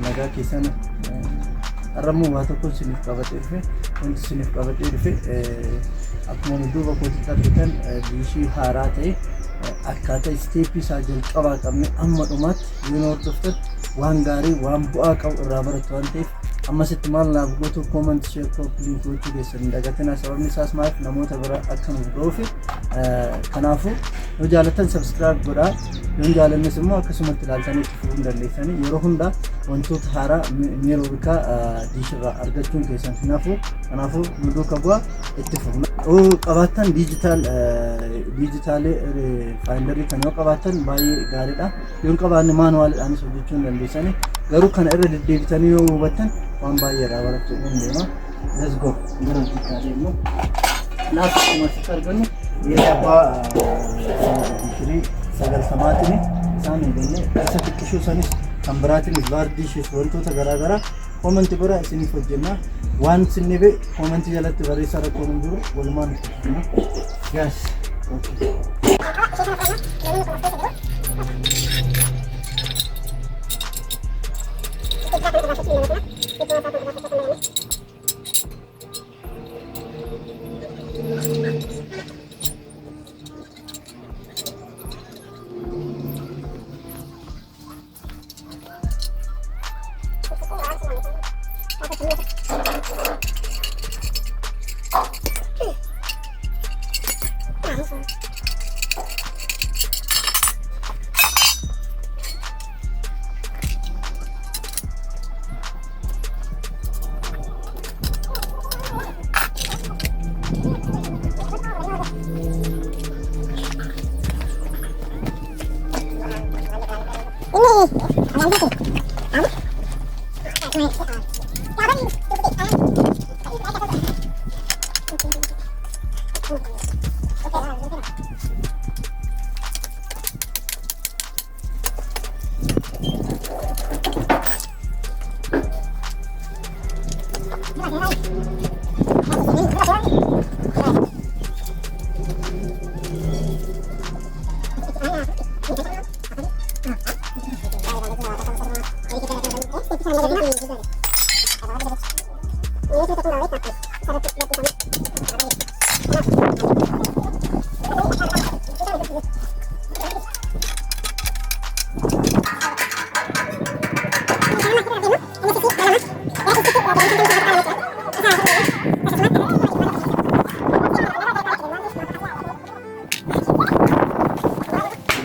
nagaa keessan arramuu waa tokko isiniif qabatee dhufe wanti isiniif qabatee dhufe akkuma duuba kootitti argitan diishii haaraa ta'e akkaataa isteeppii isaa jalqabaa qabne amma dhumaatti yoo hordoftan waan gaarii waan bu'aa qabu irraa barattu waan ta'eef ammasitti maal naaf gootu comment share copy gochuu keessan dagatina sababni isaas maaliif namoota bira akka nuuf ga'uuf kanaafuu yoo jaallattan subscribe godhaa yoo jaalannes immoo akkasumatti ilaaltanii itti fufuu dandeessanii yeroo hundaa wantoota haaraa meeroobikaa diishirraa argachuun keessan kanaafuu nu duukaa bu'aa itti fufna qabaattan diijitaalee faayindarii kan yoo qabaattan baay'ee gaariidha yoo qabaanne maanuwaaliidhaanis hojjechuu dandeessanii garuu kana irra deddeebitanii yoo hubattan waan baay'ee irraa barachuu dandeema. Let's go. Gara diijitaalee immoo naaf akkuma argannu yeroo abbaa diishirii 900 isaan eegalee isa xiqqishuu sanis kan biraatiin vaardiishis wantoota garaagaraa koomenti godhaa isiniif hojjenna waan isinni be koomenti jalatti barreessaa rakkoon hin jiru walumaan itti fufna. Yes. Okay.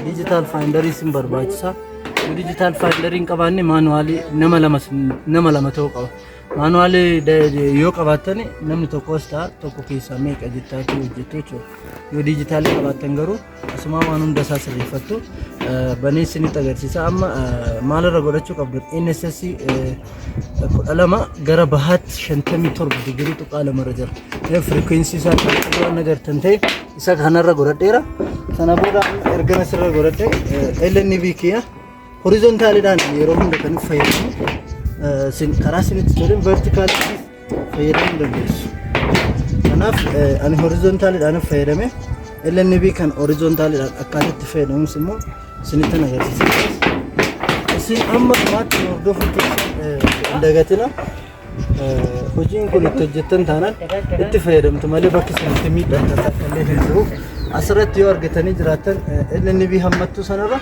Digital finder sim barbaachisa. Digital finder in qabaanne manually nama lama ta'uu qaba. Manually yoo qabaatani namni tokkos ta'a tokko keessaa meeqa jettaatu hojjettu jechuudha. Yoo digital qabaatan garuu asuma waan hunda isaa sirreeffattu banee isinitti agarsiisa. Amma maalirra godhachuu qabdu NSS 12 gara bahaatti 57 digirii tuqaa lamarra jira. Frequency isaa waan agartan ta'e isa kanarra godhadheera. Sana booda ergana sirra godhadhe LNB kiya horizontaalidhaan yeroo hunda kan fayyadamu karaa isinitti toleen vertikaalii fayyadamuu dandeessu. Kanaaf ani horizontaalidhaan fayyadame LNB kan horizontaalidhaan akkaataa fayyadamus immoo isinitti agarsiisa. Isin amma maatti hordofuu dagatina hojiin kun itti hojjettan taanaan itti fayyadamtu malee bakki isinitti miidhaan illee hin jiru. Asirratti yoo argatanii jiraatan LNB hammattuu sanarra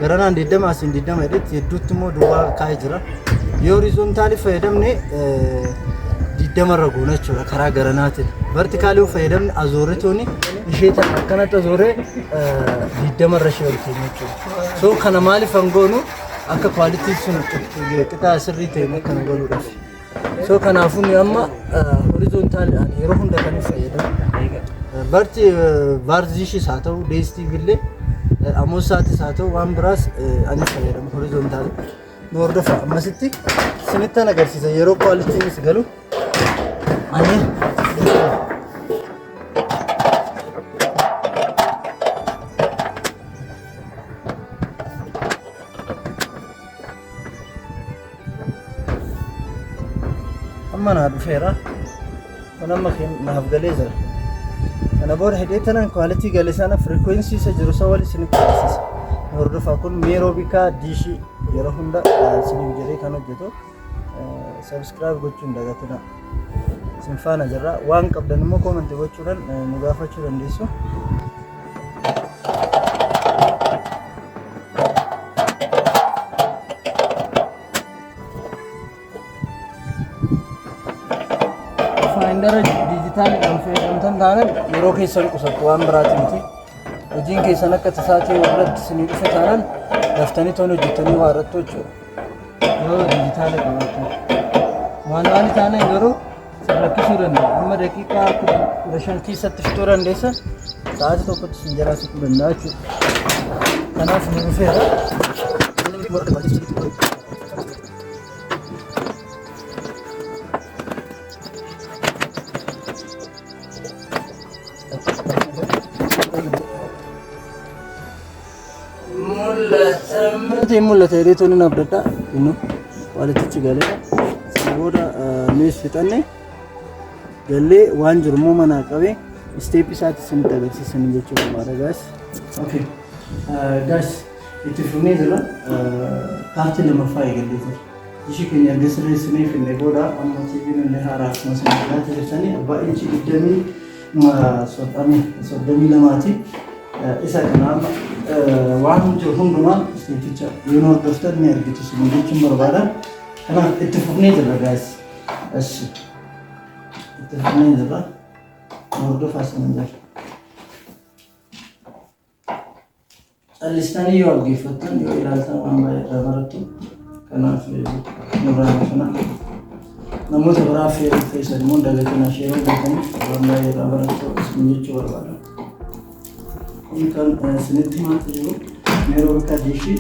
garanaan 20 asin 20 edit hedduutti immoo duwwaa kaa'ee jira. Yoo horizontaalii fayyadamne 20 irra goona jechuudha karaa garanaatiin. Vertikaalii fayyadamne azoorritooni ishee tan akkanatti azoorree 20 irra ishee ol keenya jechuudha. So kana maaliif hangoonu akka kwalitii sun qixa sirrii ta'e akka nu godhuudhaaf. So kanaafuu amma horizontaaliidhaan yeroo hunda kan fayyadamu. Barti vaardiishis haa ta'u DSTV illee ammoosaatis haa ta'u waan biraas ani fayyadamu horizontaalii. Nu hordofa ammasitti isinitti agarsiisa yeroo kwalitiinis galu ani amma naa dhufeera kan amma naaf galee jira. Kana booda hidheetanan kwalitii galee sana frequency isa jiru isa wal isinitti agarsiisa. Hordofaa kun meeroobikaa diishii yeroo hunda isiniif jedhee kan hojjetu subscribe gochuun dagatina isin faana jirra waan qabdan immoo comment gochuudhaan nu gaafachuu dandeessu. Finder digital fayyadamtan taanaan yeroo keessan qusattu waan biraati miti. Hojiin keessan akka tasaatii irratti isinii dhufe taanaan daftanii toon hojjettanii waa irratti hojjetu. Yeroo digital qabaattan. Manuwaali taanaan yeroo rakkisuu danda'a. Amma daqiiqaa 15 keessatti fixuu dandeessa. Sa'aatii tokkotti isin jiraasuu danda'a jechuudha. Kanaaf ni dhufeera. mul'ata reetoon hin abdadha innu walitti galee booda mees fixanne galee waan jiru immoo mana qabee step isaatti isin agarsiisan jechuudha maara guys. Okay guys itti fufnee jira kaartii lamaffaa eegalee jira ishii keenya desiree isinii finne booda amma tiiviin illee haaraa akkuma isin ilaalaa jirtanii abbaa inchi 22 isa kanaaf waan jiru hundumaa isteeticha yoo hordoftan ni argitu isin jechuun barbaada. Kanaaf itti fufnee jirra guys. Itti fufnee jirra hordofaa isin jira. Calistanii yoo dhaggeeffattan yoo ilaaltan waan baay'ee barattu. Kanaaf nurraa kana namoota biraaf feesan immoo dagatanaa sheeroo godhatanii waan baay'ee barattu isin jechuu barbaada. Kan sinitti maata jiru yeroo bakka diishii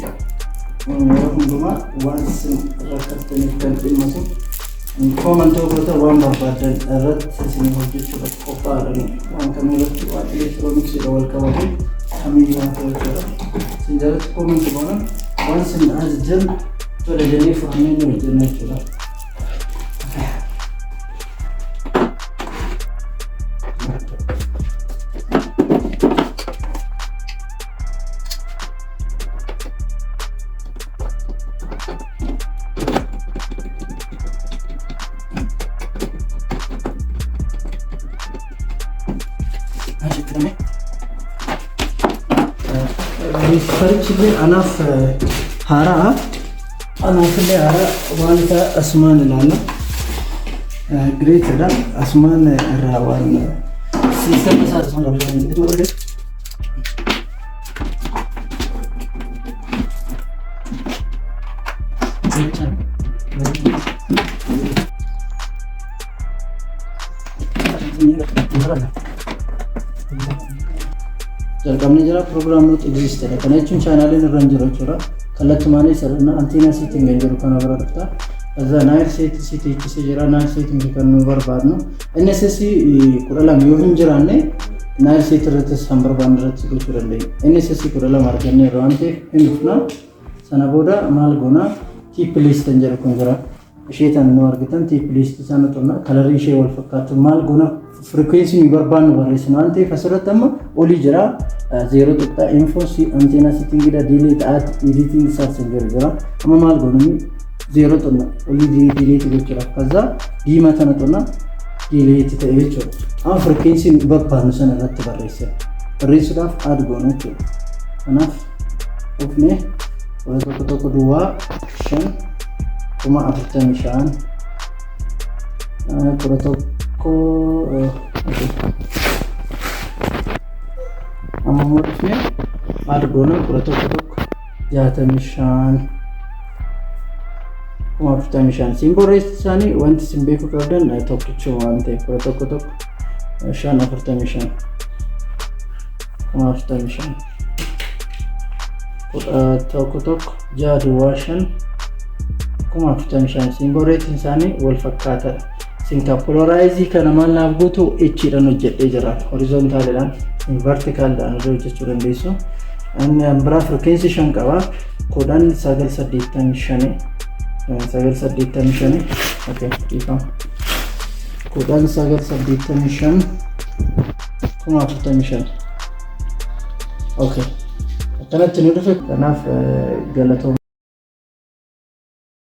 yeroo hundumaa waan isin rakkattaniif kan dhimmatu koomantoo goota waan barbaadan irratti isin hojjechuudhaaf qophaa'adha. Waan kamirratti waan elektirooniksiidha wal qabatu kamiyyuu waan ta'uudha. Isin jalatti koomantii goona waan isin ajajjan tola jennee furannee jiru jenna jechuudha. Farichillee anaaf haaraa anaafillee haaraa wanta asumaan ilaalla greetedha asumaan irraa waan siistem isaa asumaan ilaalla jalqabni jira proogiraamota existedha. Kana jechuun chaanaaliin irra jiru jechuudha. Kallattumaan sirna antiina setting jiru kana bira dhufta. Azza naayil setting jira naayil setting kan nu barbaadnu. NSS 12 yoo hin jiraanne naayil setting irratti sambar bandirratti gochuu dandeenya. NSS 12 argannee yeroo ante hin dhufna. Sana booda maal goona keep list jedhu kun jira. Isheetan nu argitan keep list sana tunna kalarii ishee wal fakkaatu maal goona frequency ni barbaannu barreessinu waan ta'eef asirratti amma olii jira 0 info antenna setting da delete at editing search jira amma maal goonu 0 tunna olii delete gochuudha kaza diima tana tunna delete ta'e jechuudha amma frequency ni barbaannu sana irratti barreessuudhaaf add goona jechuudha kanaaf ofne wala tokko duwwaa 5.45 protocol amma modifne argona protocol 65 simbol sani wanti simbeeku qabdan tokkicho waan ta'e protocol 545 tokko jaadwashan kuma 45 simbol sani wal fakkaata. Sinta polarize kana maal naaf gootu echiidhaan hojjedhee jira horizontaalidhaan verticaldhaan hojjechuu dandeessu. Inni bira frequency 5 qaba koodaan 985 okay ifa koodaan 985 kuma 45 okay akkanatti nu dhufe kanaaf galatoo